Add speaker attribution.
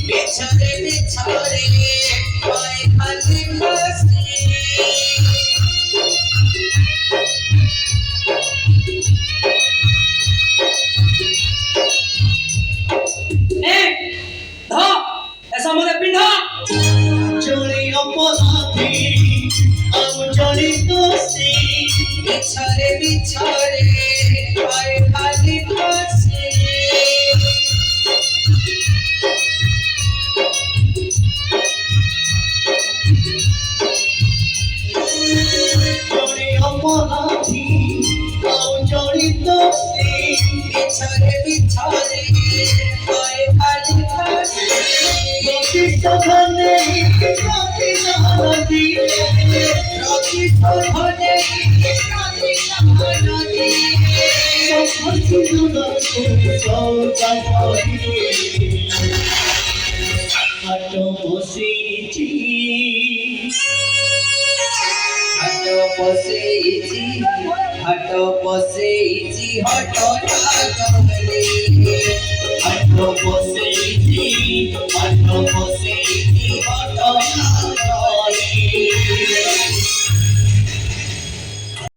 Speaker 1: बिछड़े बिछड़े पाए खाली बसी ऐसा मुझे पिंडा चोरी अपराधी अब चोरी दोषी बिछड़े बिछड़े पाए खाली बसी अपराधी आओ जड़ित से बिछड़े बिछड़े पाए खाली फांसी रोटी सधने रोटी नदी रोटी सधने रोटी नदी सब जुदा को सौदा हटो बसीची हटो बसीची हटो ना कहले हटो